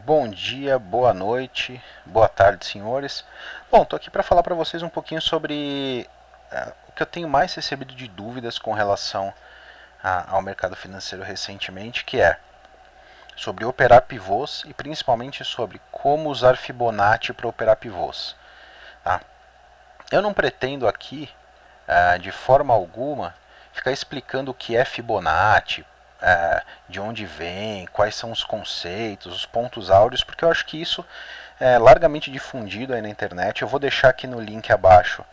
Bom dia, boa noite, boa tarde, senhores. Bom, estou aqui para falar para vocês um pouquinho sobre o que eu tenho mais recebido de dúvidas com relação ao mercado financeiro recentemente, que é sobre operar pivôs e principalmente sobre como usar Fibonacci para operar pivôs. Tá? Eu não pretendo aqui, de forma alguma, ficar explicando o que é Fibonacci, de onde vem, quais são os conceitos, os pontos áureos, porque eu acho que isso é largamente difundido aí na internet. Eu vou deixar aqui no link abaixo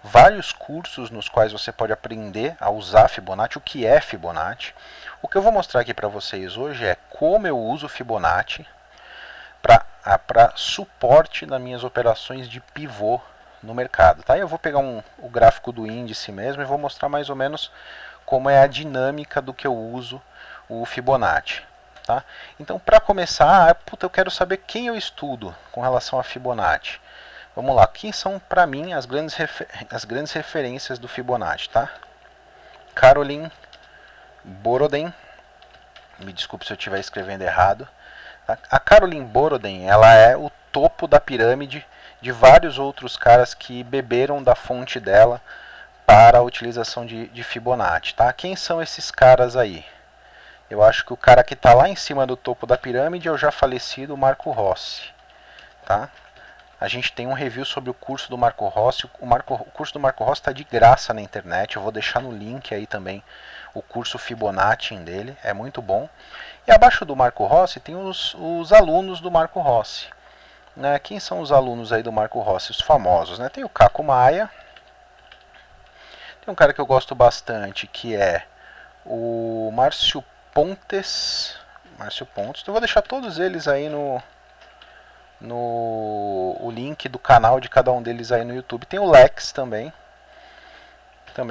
vários cursos nos quais você pode aprender a usar Fibonacci, o que é Fibonacci. O que eu vou mostrar aqui para vocês hoje é como eu uso Fibonacci para suporte nas minhas operações de pivô no mercado. Tá? Eu vou pegar o gráfico do índice mesmo e vou mostrar mais ou menos como é a dinâmica do que eu uso o Fibonacci. Tá? Então, para começar, eu quero saber quem eu estudo com relação a Fibonacci. Vamos lá, quem são para mim as grandes referências do Fibonacci? Tá? Caroline Boroden, me desculpe se eu estiver escrevendo errado. Tá? A Caroline Boroden, ela é o topo da pirâmide de vários outros caras que beberam da fonte dela para a utilização de Fibonacci. Tá? Quem são esses caras aí? Eu acho que o cara que está lá em cima do topo da pirâmide é o já falecido Marco Rossi. Tá? A gente tem um review sobre o curso do Marco Rossi. O curso do Marco Rossi está de graça na internet. Eu vou deixar no link aí também o curso Fibonacci dele. É muito bom. E abaixo do Marco Rossi tem os alunos do Marco Rossi. Né? Quem são os alunos aí do Marco Rossi? Os famosos. Né? Tem o Caco Maia. Tem um cara que eu gosto bastante que é o Márcio Pontes. Eu vou deixar todos eles aí o link do canal de cada um deles aí no YouTube. Tem o Lex também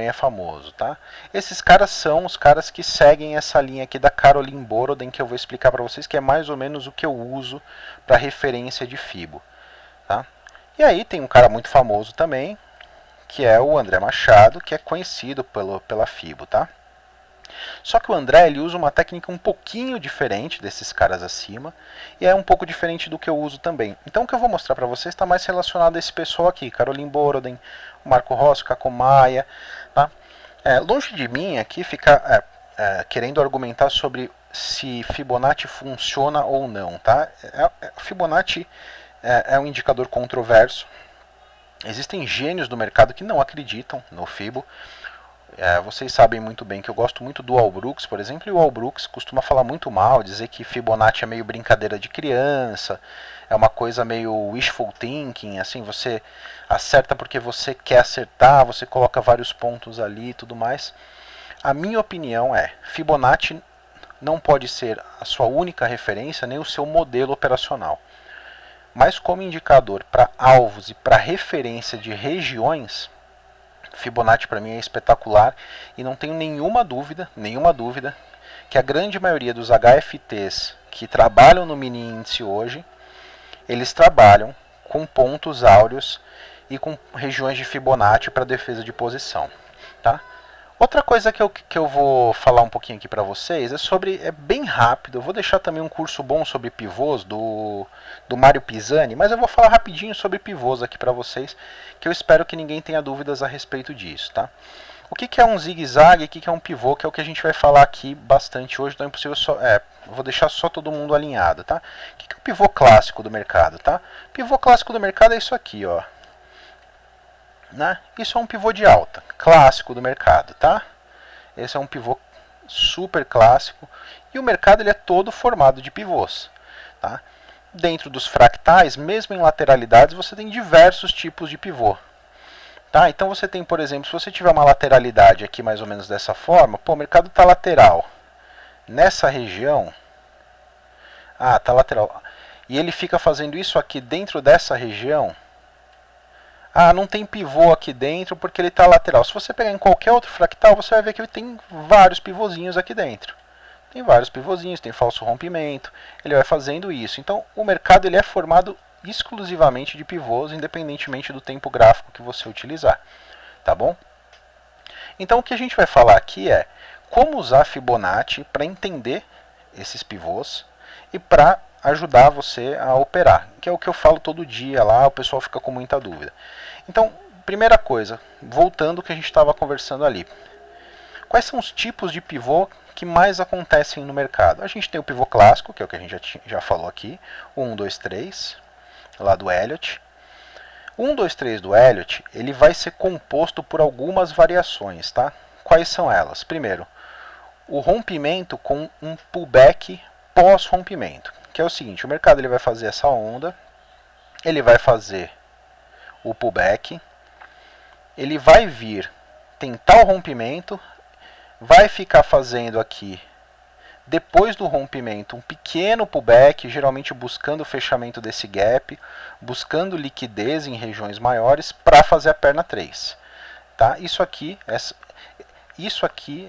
é famoso, tá? Esses caras são os caras que seguem essa linha aqui da Caroline Boroden, que eu vou explicar para vocês, que é mais ou menos o que eu uso para referência de Fibo, tá? E aí tem um cara muito famoso também, que é o André Machado, que é conhecido pela Fibo, tá? Só que o André ele usa uma técnica um pouquinho diferente desses caras acima e é um pouco diferente do que eu uso também. Então o que eu vou mostrar para vocês está mais relacionado a esse pessoal aqui, Caroline Boroden, Marco Rossi, Caco Maia. Tá? Longe de mim aqui ficar querendo argumentar sobre se Fibonacci funciona ou não. Tá? Fibonacci é um indicador controverso. Existem gênios do mercado que não acreditam no Fibo. Vocês sabem muito bem que eu gosto muito do Al Brooks, por exemplo, e o Al Brooks costuma falar muito mal, dizer que Fibonacci é meio brincadeira de criança, é uma coisa meio wishful thinking, assim, você acerta porque você quer acertar, você coloca vários pontos ali e tudo mais. A minha opinião é, Fibonacci não pode ser a sua única referência, nem o seu modelo operacional. Mas como indicador para alvos e para referência de regiões, Fibonacci para mim é espetacular e não tenho nenhuma dúvida que a grande maioria dos HFTs que trabalham no mini índice hoje, eles trabalham com pontos áureos e com regiões de Fibonacci para defesa de posição, tá? Outra coisa que eu vou falar um pouquinho aqui para vocês é bem rápido. Eu vou deixar também um curso bom sobre pivôs do Mário Pisani, mas eu vou falar rapidinho sobre pivôs aqui para vocês, que eu espero que ninguém tenha dúvidas a respeito disso, tá? O que é um zigue-zague e o que é um pivô, que é o que a gente vai falar aqui bastante hoje, então é impossível vou deixar só todo mundo alinhado, tá? O que é o pivô clássico do mercado, tá? O pivô clássico do mercado é isso aqui, ó. Né? Isso é um pivô de alta, clássico do mercado, tá? Esse é um pivô super clássico e o mercado ele é todo formado de pivôs, tá? Dentro dos fractais, mesmo em lateralidades, você tem diversos tipos de pivô, tá? Então você tem, por exemplo, se você tiver uma lateralidade aqui mais ou menos dessa forma, o mercado está lateral nessa região, tá lateral, e ele fica fazendo isso aqui dentro dessa região. Não tem pivô aqui dentro porque ele está lateral. Se você pegar em qualquer outro fractal, você vai ver que ele tem vários pivôzinhos aqui dentro. Tem vários pivôzinhos, tem falso rompimento, ele vai fazendo isso. Então, o mercado ele é formado exclusivamente de pivôs, independentemente do tempo gráfico que você utilizar. Tá bom? Então, o que a gente vai falar aqui é como usar Fibonacci para entender esses pivôs e para ajudar você a operar, que é o que eu falo todo dia lá, o pessoal fica com muita dúvida. Então, primeira coisa, voltando ao que a gente estava conversando ali. Quais são os tipos de pivô que mais acontecem no mercado? A gente tem o pivô clássico, que é o que a gente já falou aqui, o 1, 2, 3, lá do Elliott. O 1, 2, 3 do Elliott, ele vai ser composto por algumas variações, tá? Quais são elas? Primeiro, o rompimento com um pullback pós-rompimento, que é o seguinte, o mercado ele vai fazer essa onda, ele vai fazer o pullback, ele vai vir tentar o rompimento, vai ficar fazendo aqui, depois do rompimento, um pequeno pullback, geralmente buscando o fechamento desse gap, buscando liquidez em regiões maiores para fazer a perna 3. Tá? Isso aqui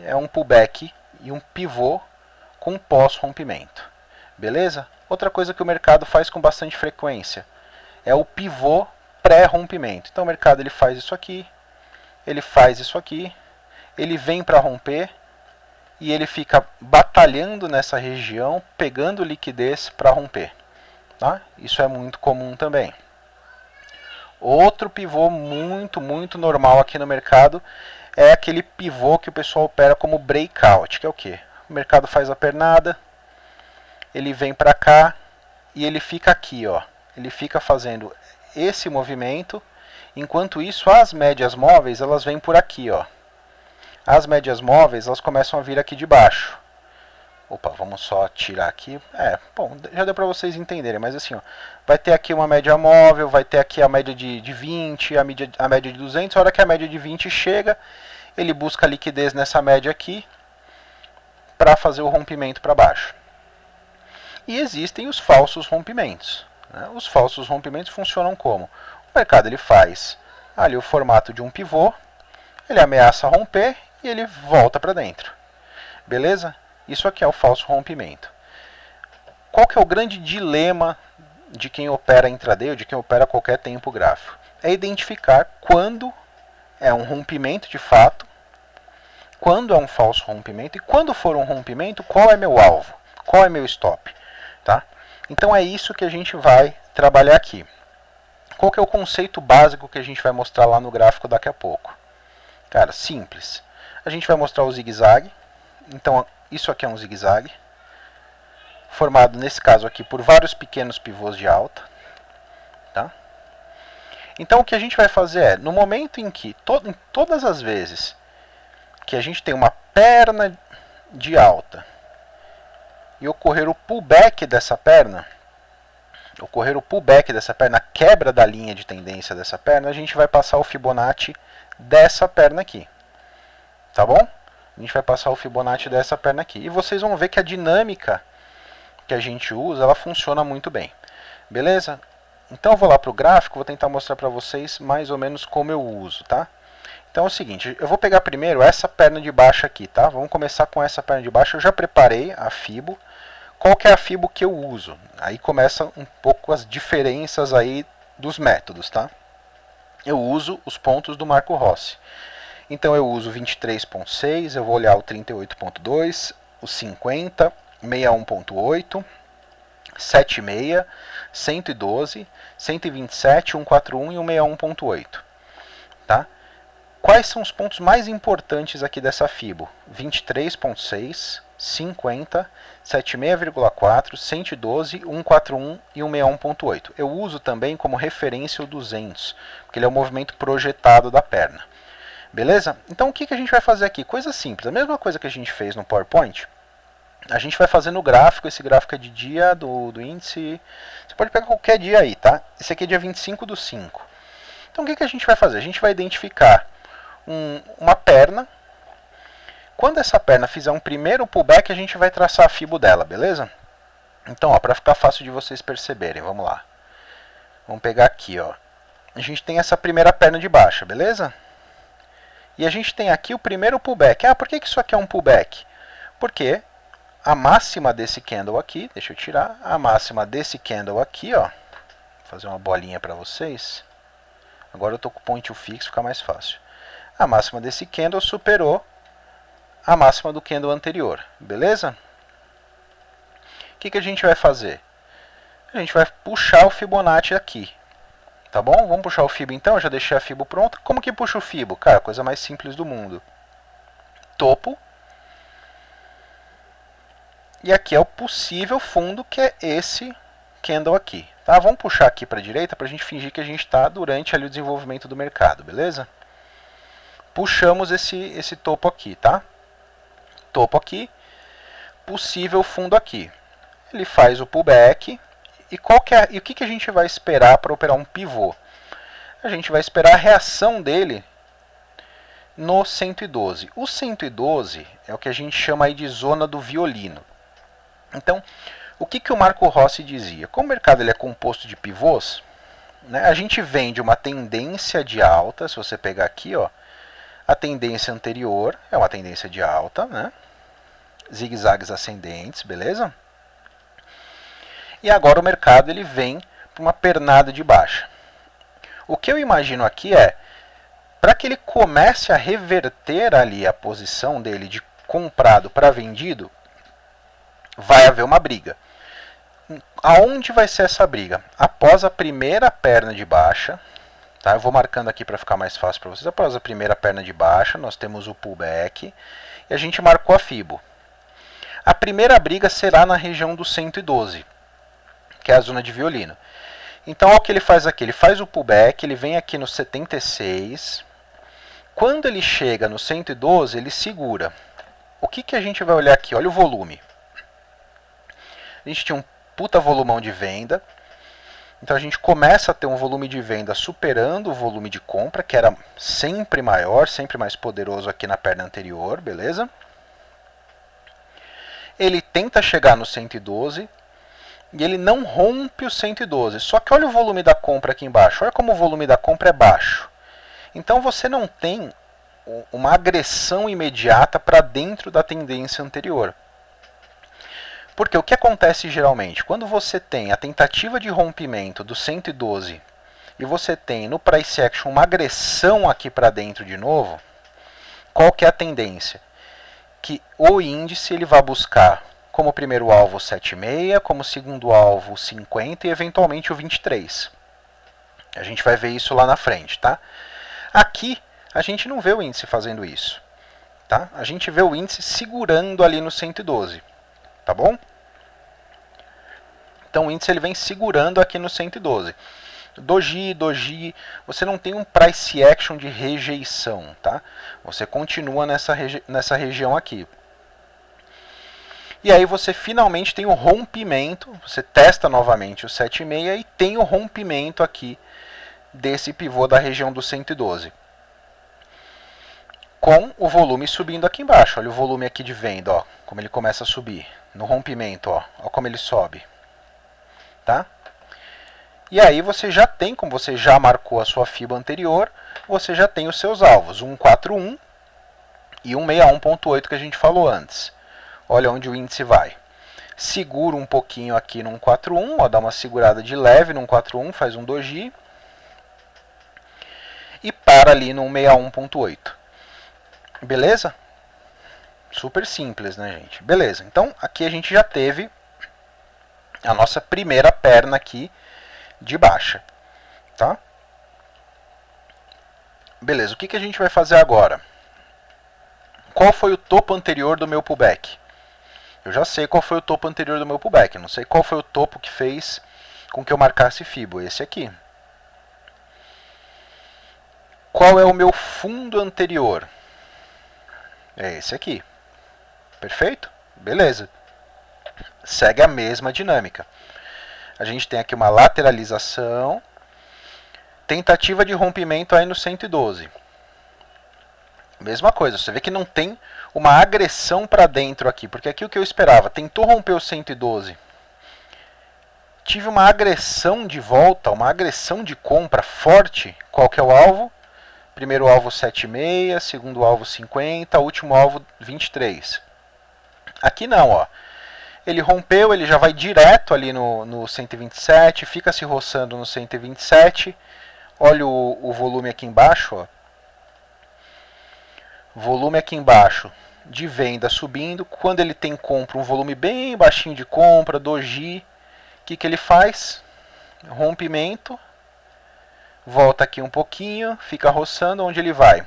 é um pullback e um pivô com pós-rompimento. Beleza? Outra coisa que o mercado faz com bastante frequência é o pivô pré-rompimento. Então o mercado ele faz isso aqui, ele faz isso aqui, ele vem para romper e ele fica batalhando nessa região, pegando liquidez para romper. Tá? Isso é muito comum também. Outro pivô muito normal aqui no mercado é aquele pivô que o pessoal opera como breakout, que é o quê? O mercado faz a pernada, ele vem para cá e ele fica aqui, ó. Ele fica fazendo esse movimento, enquanto isso as médias móveis elas vêm por aqui, ó. As médias móveis elas começam a vir aqui de baixo. Opa, vamos só tirar aqui. Bom, já deu para vocês entenderem, mas assim, ó, vai ter aqui uma média móvel, vai ter aqui a média de 20, a média de 200. A hora que a média de 20 chega, ele busca liquidez nessa média aqui para fazer o rompimento para baixo. E existem os falsos rompimentos. Né? Os falsos rompimentos funcionam como? O mercado ele faz ali o formato de um pivô, ele ameaça romper e ele volta para dentro. Beleza? Isso aqui é o falso rompimento. Qual que é o grande dilema de quem opera intraday ou de quem opera qualquer tempo gráfico? É identificar quando é um rompimento de fato, quando é um falso rompimento e quando for um rompimento, qual é meu alvo, qual é meu stop. Tá? Então é isso que a gente vai trabalhar aqui. Qual que é o conceito básico que a gente vai mostrar lá no gráfico daqui a pouco? Cara, simples. A gente vai mostrar o zigue-zague. Então, isso aqui é um zigue-zague, formado nesse caso aqui por vários pequenos pivôs de alta. Tá? Então, o que a gente vai fazer é, no momento em que, todas as vezes que a gente tem uma perna de alta e ocorrer o pullback dessa perna, a quebra da linha de tendência dessa perna, a gente vai passar o Fibonacci dessa perna aqui. Tá bom? A gente vai passar o Fibonacci dessa perna aqui. E vocês vão ver que a dinâmica que a gente usa, ela funciona muito bem. Beleza? Então eu vou lá para o gráfico, vou tentar mostrar para vocês mais ou menos como eu uso, tá? Então é o seguinte, eu vou pegar primeiro essa perna de baixo aqui, tá? Vamos começar com essa perna de baixo. Eu já preparei a Fibo. Qual que é a Fibo que eu uso? Aí começam um pouco as diferenças aí dos métodos, tá? Eu uso os pontos do Marco Rossi. Então eu uso 23.6, eu vou olhar o 38.2, o 50, 61.8, 76, 112, 127, 141 e o 61.8. Tá? Quais são os pontos mais importantes aqui dessa Fibo? 23.6, 50, 76,4, 112, 141 e 161.8. Eu uso também como referência o 200, porque ele é o movimento projetado da perna. Beleza? Então o que a gente vai fazer aqui? Coisa simples, a mesma coisa que a gente fez no PowerPoint, a gente vai fazer no gráfico. Esse gráfico é de dia do índice, você pode pegar qualquer dia aí, tá? Esse aqui é dia 25/5. Então o que a gente vai fazer? A gente vai identificar uma perna. Quando essa perna fizer um primeiro pullback, a gente vai traçar a Fibo dela, beleza? Então, para ficar fácil de vocês perceberem, vamos lá. Vamos pegar aqui, ó. A gente tem essa primeira perna de baixa, beleza? E a gente tem aqui o primeiro pullback. Por que isso aqui é um pullback? Porque a máxima desse candle aqui, deixa eu tirar, a máxima desse candle aqui, ó. Vou fazer uma bolinha para vocês. Agora eu estou com o point fixo, fica mais fácil. A máxima desse candle superou a máxima do candle anterior, beleza? O que a gente vai fazer? a gente vai puxar o Fibonacci aqui. Tá bom? Vamos puxar o Fibo então, eu já deixei a Fibo pronta. Como que puxa o Fibo? Cara, coisa mais simples do mundo. Topo. E aqui é o possível fundo, que é esse candle aqui. Tá? Vamos puxar aqui para a direita para a gente fingir que a gente está durante ali o desenvolvimento do mercado, beleza? Puxamos esse topo aqui, tá? Topo aqui, possível fundo aqui. Ele faz o pullback. E o que a gente vai esperar para operar um pivô? A gente vai esperar a reação dele no 112. O 112 é o que a gente chama aí de zona do violino. Então, o que o Marco Rossi dizia? Como o mercado ele é composto de pivôs, né, a gente vem de uma tendência de alta. Se você pegar aqui, ó, a tendência anterior é uma tendência de alta, né? Zigue-zagues ascendentes, beleza? E agora o mercado ele vem para uma pernada de baixa. O que eu imagino aqui é, para que ele comece a reverter ali a posição dele de comprado para vendido, vai haver uma briga. Aonde vai ser essa briga? Após a primeira perna de baixa, tá? Eu vou marcando aqui para ficar mais fácil para vocês. Após a primeira perna de baixa, nós temos o pullback e a gente marcou a Fibo. A primeira briga será na região do 112. Que é a zona de violino. Então, olha o que ele faz aqui. Ele faz o pullback, ele vem aqui no 76. Quando ele chega no 112, ele segura. O que a gente vai olhar aqui? Olha o volume. A gente tinha um puta volumão de venda. Então, a gente começa a ter um volume de venda superando o volume de compra, que era sempre maior, sempre mais poderoso aqui na perna anterior, beleza? Ele tenta chegar no 112. E ele não rompe o 112. Só que olha o volume da compra aqui embaixo. Olha como o volume da compra é baixo. Então você não tem uma agressão imediata para dentro da tendência anterior. Porque o que acontece geralmente? Quando você tem a tentativa de rompimento do 112 e você tem no price action uma agressão aqui para dentro de novo, qual que é a tendência? Que o índice ele vai buscar como primeiro alvo 7,6, como segundo alvo 50 e eventualmente o 23. A gente vai ver isso lá na frente, tá? Aqui a gente não vê o índice fazendo isso, tá? A gente vê o índice segurando ali no 112, tá bom? Então o índice ele vem segurando aqui no 112. Doji, você não tem um price action de rejeição, tá? Você continua nessa região aqui. E aí você finalmente tem o rompimento, você testa novamente o 7,6 e tem o rompimento aqui desse pivô da região do 112. Com o volume subindo aqui embaixo. Olha o volume aqui de venda, ó, como ele começa a subir. No rompimento, ó como ele sobe. Tá? E aí você já tem, como você já marcou a sua FIBA anterior, você já tem os seus alvos, 141 e 161.8 que a gente falou antes. Olha onde o índice vai. Segura um pouquinho aqui no 141, ó, dá uma segurada de leve no 141, faz um doji. E para ali no 161.8. Beleza? Super simples, né, gente? Beleza, então aqui a gente já teve a nossa primeira perna aqui de baixa. Tá? Beleza, o que a gente vai fazer agora? Qual foi o topo anterior do meu pullback? Eu já sei qual foi o topo anterior do meu pullback. Não sei qual foi o topo que fez com que eu marcasse Fibo. Esse aqui. Qual é o meu fundo anterior? É esse aqui. Perfeito? Beleza. Segue a mesma dinâmica. A gente tem aqui uma lateralização. Tentativa de rompimento aí no 112. Mesma coisa. Você vê que não tem uma agressão para dentro aqui, porque aqui o que eu esperava, tentou romper o 112, tive uma agressão de volta, uma agressão de compra forte. Qual que é o alvo? Primeiro alvo 7,6, segundo alvo 50, último alvo 23. Aqui não, ó. Ele rompeu, ele já vai direto ali no 127, fica se roçando no 127. Olha o volume aqui embaixo, ó. Volume aqui embaixo de venda subindo. Quando ele tem compra, um volume bem baixinho de compra, doji. que ele faz? Rompimento, volta aqui um pouquinho, fica roçando, onde ele vai?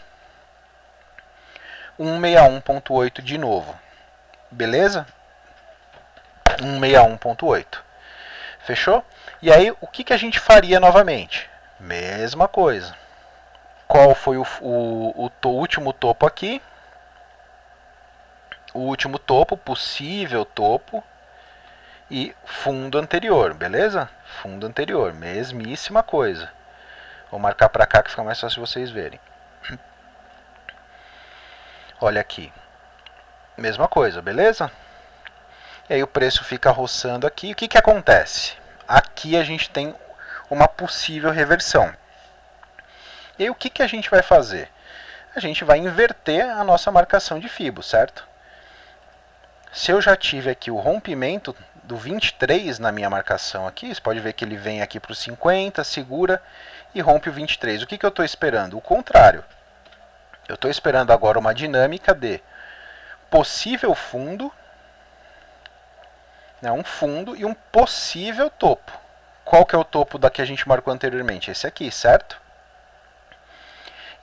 161.8 de novo, beleza? 161.8, fechou? E aí, o que a gente faria novamente? Mesma coisa. Qual foi o último topo aqui? O último topo, possível topo, e fundo anterior, beleza? Fundo anterior, mesmíssima coisa. Vou marcar para cá que fica mais fácil vocês verem. Olha aqui. Mesma coisa, beleza? E aí o preço fica roçando aqui. O que acontece? Aqui a gente tem uma possível reversão. E aí o que a gente vai fazer? A gente vai inverter a nossa marcação de Fibo, certo? Se eu já tive aqui o rompimento do 23 na minha marcação aqui, você pode ver que ele vem aqui para o 50, segura e rompe o 23. O que eu estou esperando? O contrário. Eu estou esperando agora uma dinâmica de possível fundo, né, um fundo e um possível topo. Qual que é o topo da que a gente marcou anteriormente? Esse aqui, certo?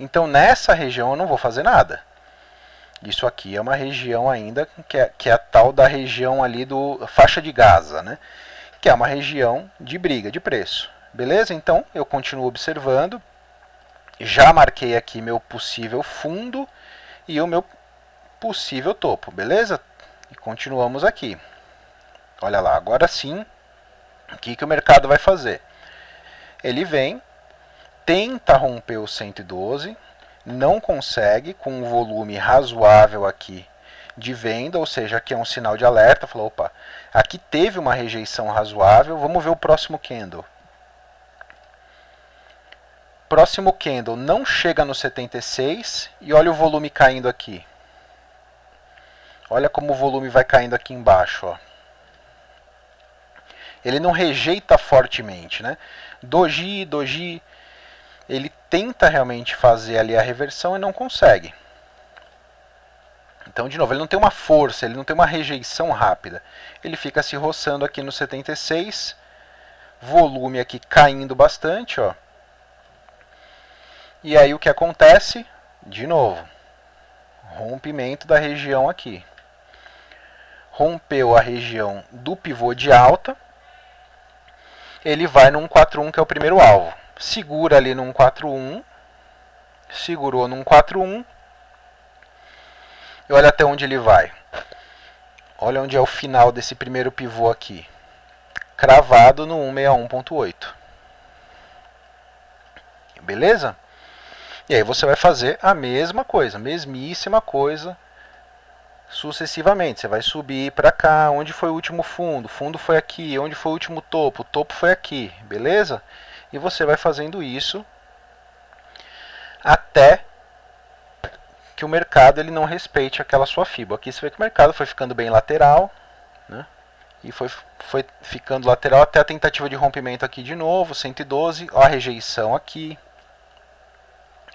Então nessa região eu não vou fazer nada. Isso aqui é uma região ainda que é a tal da região ali do faixa de Gaza, né? Que é uma região de briga de preço. Beleza? Então eu continuo observando. Já marquei aqui meu possível fundo e o meu possível topo, beleza? E continuamos aqui. Olha lá, agora sim, o que o mercado vai fazer? Ele vem, tenta romper o 112, não consegue, com um volume razoável aqui de venda, ou seja, aqui é um sinal de alerta, falou, opa, aqui teve uma rejeição razoável, vamos ver o próximo candle. Próximo candle não chega no 76 e olha o volume caindo aqui. Olha como o volume vai caindo aqui embaixo, ó. Ele não rejeita fortemente, né? Doji, ele tenta realmente fazer ali a reversão e não consegue. Então, de novo, ele não tem uma força, ele não tem uma rejeição rápida. Ele fica se roçando aqui no 76, volume aqui caindo bastante, ó. E aí o que acontece? De novo, rompimento da região aqui. Rompeu a região do pivô de alta, ele vai no 141, que é o primeiro alvo. Segura ali no 141, segurou no 141, e olha até onde ele vai. Olha onde é o final desse primeiro pivô aqui. Cravado no 161.8. Beleza? E aí você vai fazer a mesma coisa, mesmíssima coisa, sucessivamente. Você vai subir para cá, onde foi o último fundo, o fundo foi aqui, onde foi o último topo, o topo foi aqui, beleza? E você vai fazendo isso até que o mercado ele não respeite aquela sua FIBO. Aqui você vê que o mercado foi ficando bem lateral, né? E foi ficando lateral até a tentativa de rompimento aqui de novo, 112, ó a rejeição aqui.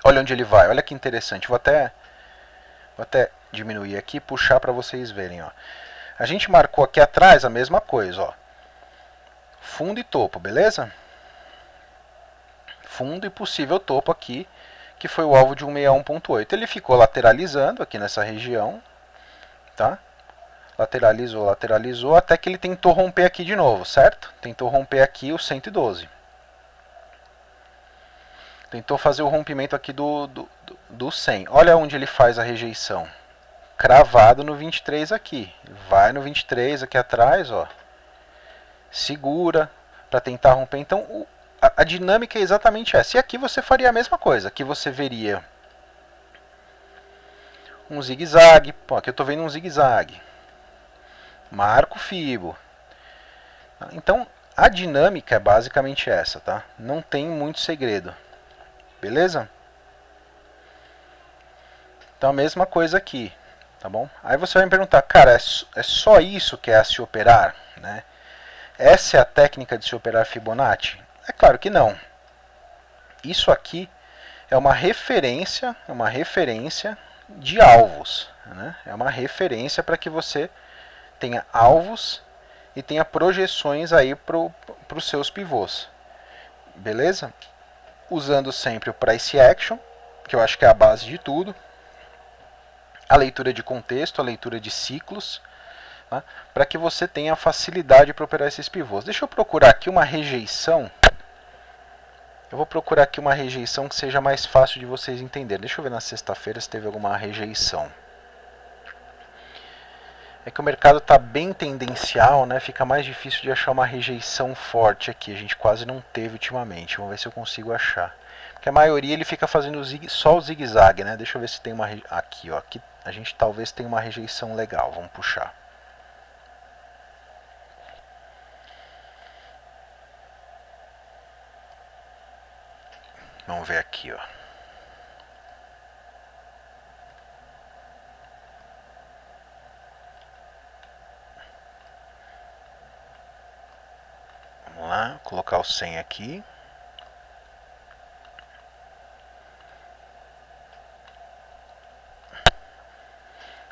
Olha onde ele vai, olha que interessante. Vou até diminuir aqui e puxar para vocês verem. Ó. A gente marcou aqui atrás a mesma coisa. Ó. Fundo e topo, beleza? Fundo e possível topo aqui, que foi o alvo de 161.8. Ele ficou lateralizando aqui nessa região. Tá? Lateralizou, até que ele tentou romper aqui de novo, certo? Tentou romper aqui o 112. Tentou fazer o rompimento aqui do 100. Olha onde ele faz a rejeição. Cravado no 23 aqui. Vai no 23 aqui atrás, ó. Segura para tentar romper. Então, a dinâmica é exatamente essa. E aqui você faria a mesma coisa. Aqui você veria um zigue-zague. Aqui eu estou vendo um zigue-zague. Marco Fibo. Então, a dinâmica é basicamente essa, tá? Não tem muito segredo. Beleza? Então a mesma coisa aqui, tá bom? Aí você vai me perguntar, cara, é só isso que é a se operar, né? Essa é a técnica de se operar Fibonacci? É claro que não. Isso aqui é uma referência de alvos, né? É uma referência para que você tenha alvos e tenha projeções aí para os seus pivôs. Beleza? Usando sempre o Price Action, que eu acho que é a base de tudo. A leitura de contexto, a leitura de ciclos, tá? Para que você tenha facilidade para operar esses pivôs. Deixa eu procurar aqui uma rejeição. Eu vou procurar aqui uma rejeição que seja mais fácil de vocês entenderem. Deixa eu ver na sexta-feira se teve alguma rejeição. É que o mercado está bem tendencial, né? Fica mais difícil de achar uma rejeição forte aqui. A gente quase não teve ultimamente. Vamos ver se eu consigo achar. Porque a maioria ele fica fazendo só o zigue-zague, né? Deixa eu ver se tem uma... Aqui, ó. Aqui a gente talvez tenha uma rejeição legal. Vamos puxar. Vamos ver aqui, ó. Vamos lá, colocar o 100 aqui.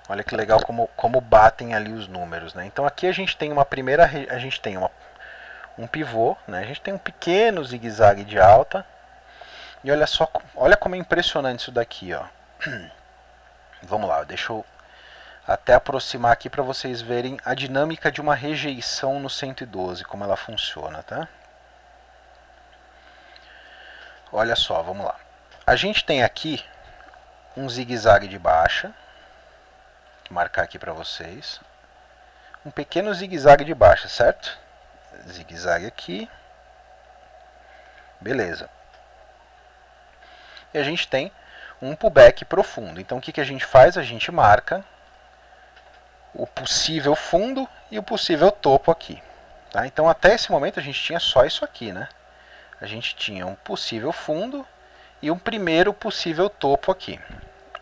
Olha que legal como batem ali os números, né? Então aqui a gente tem uma primeira, a gente tem um pivô, né? A gente tem um pequeno zigue-zague de alta. E olha só, olha como é impressionante isso daqui, ó. Vamos lá, deixa eu até aproximar aqui para vocês verem a dinâmica de uma rejeição no 112, como ela funciona, tá? Olha só, vamos lá. A gente tem aqui um zigue-zague de baixa. Vou marcar aqui para vocês. Um pequeno zigue-zague de baixa, certo? Zigue-zague aqui. Beleza. E a gente tem um pullback profundo. Então o que a gente faz? A gente marca o possível fundo e o possível topo aqui. Tá? Então até esse momento a gente tinha só isso aqui, né? A gente tinha um possível fundo e um primeiro possível topo aqui.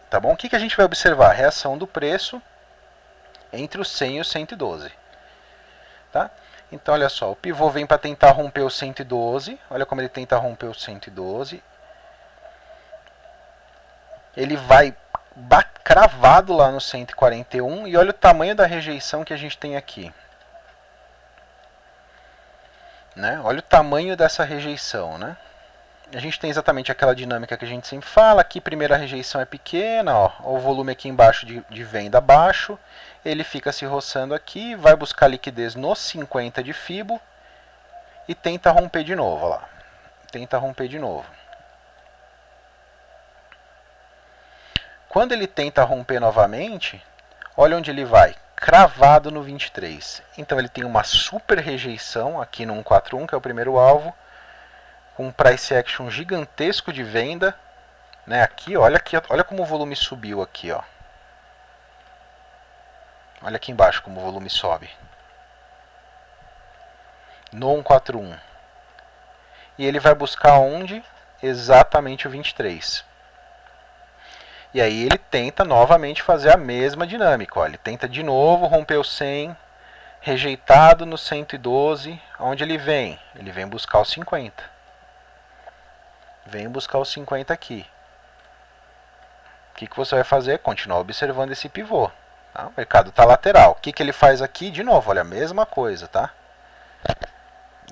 Tá bom? O que a gente vai observar? A reação do preço entre o 100 e o 112. Tá? Então olha só, o pivô vem para tentar romper o 112. Olha como ele tenta romper o 112. Ele vai cravado lá no 141 e olha o tamanho da rejeição que a gente tem aqui. Né? Olha o tamanho dessa rejeição, né? A gente tem exatamente aquela dinâmica que a gente sempre fala. Aqui, primeira rejeição é pequena, ó, o volume aqui embaixo de venda baixo. Ele fica se roçando aqui, vai buscar liquidez no 50 de Fibo e tenta romper de novo, ó lá. Tenta romper de novo. Quando ele tenta romper novamente, olha onde ele vai. Cravado no 23. Então ele tem uma super rejeição aqui no 141, que é o primeiro alvo, com um price action gigantesco de venda, né? Aqui, olha como o volume subiu aqui, ó. Olha aqui embaixo como o volume sobe. No 141. E ele vai buscar onde? Exatamente o 23. E aí ele tenta novamente fazer a mesma dinâmica, ó. Ele tenta de novo romper o 100, rejeitado no 112, onde ele vem? Ele vem buscar o 50. Vem buscar os 50 aqui. O que você vai fazer? Continuar observando esse pivô. Tá? O mercado está lateral. O que ele faz aqui? De novo, olha, a mesma coisa, tá?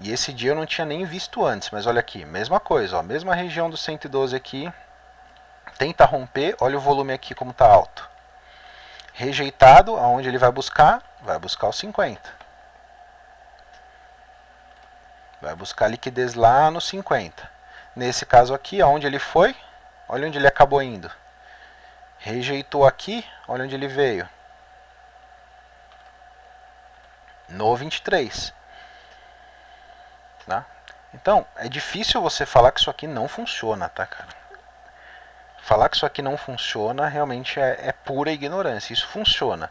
E esse dia eu não tinha nem visto antes, mas olha aqui, mesma coisa, ó, mesma região do 112 aqui. Tenta romper, olha o volume aqui como está alto. Rejeitado, aonde ele vai buscar? Vai buscar os 50. Vai buscar liquidez lá no 50. Nesse caso aqui, aonde ele foi? Olha onde ele acabou indo. Rejeitou aqui, olha onde ele veio. No 23. Tá? Então, é difícil você falar que isso aqui não funciona, tá, cara? Falar que isso aqui não funciona realmente é pura ignorância. Isso funciona.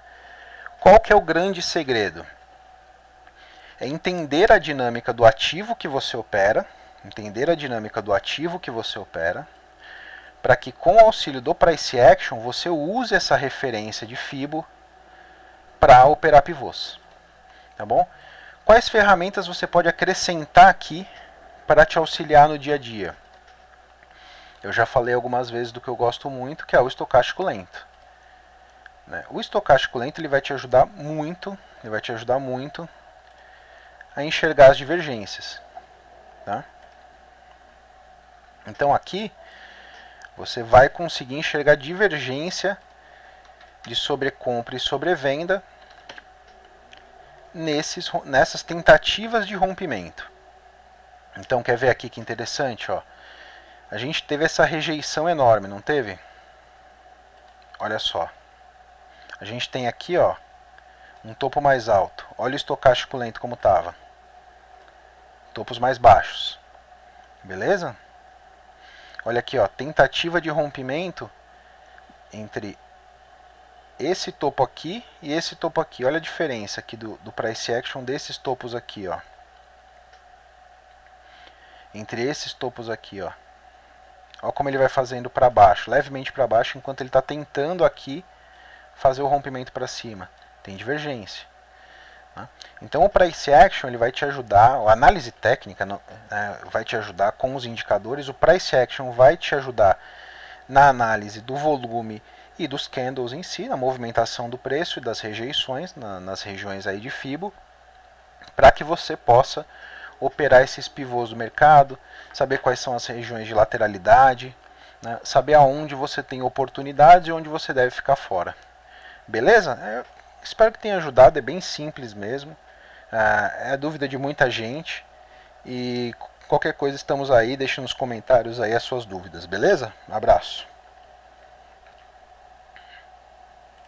Qual que é o grande segredo? É entender a dinâmica do ativo que você opera, para que com o auxílio do Price Action você use essa referência de Fibo para operar pivôs. Tá bom? Quais ferramentas você pode acrescentar aqui para te auxiliar no dia a dia? Eu já falei algumas vezes do que eu gosto muito, que é o estocástico lento. O estocástico lento ele vai te ajudar muito, a enxergar as divergências. Tá? Então aqui você vai conseguir enxergar divergência de sobrecompra e sobrevenda nessas tentativas de rompimento. Então quer ver aqui que interessante? Ó? A gente teve essa rejeição enorme, não teve? Olha só. A gente tem aqui ó, um topo mais alto. Olha o estocástico lento como estava. Topos mais baixos. Beleza? Olha aqui, ó, tentativa de rompimento entre esse topo aqui e esse topo aqui. Olha a diferença aqui do price action desses topos aqui, ó. Entre esses topos aqui, ó. Olha como ele vai fazendo para baixo, levemente para baixo, enquanto ele está tentando aqui fazer o rompimento para cima. Tem divergência. Então o price action ele vai te ajudar, a análise técnica vai te ajudar com os indicadores, o price action vai te ajudar na análise do volume e dos candles em si, na movimentação do preço e das rejeições nas regiões aí de Fibo, para que você possa operar esses pivôs do mercado, saber quais são as regiões de lateralidade, né, saber aonde você tem oportunidades e onde você deve ficar fora. Beleza? Espero que tenha ajudado, é bem simples mesmo. É a dúvida de muita gente. E qualquer coisa estamos aí, deixe nos comentários aí as suas dúvidas, beleza? Um abraço.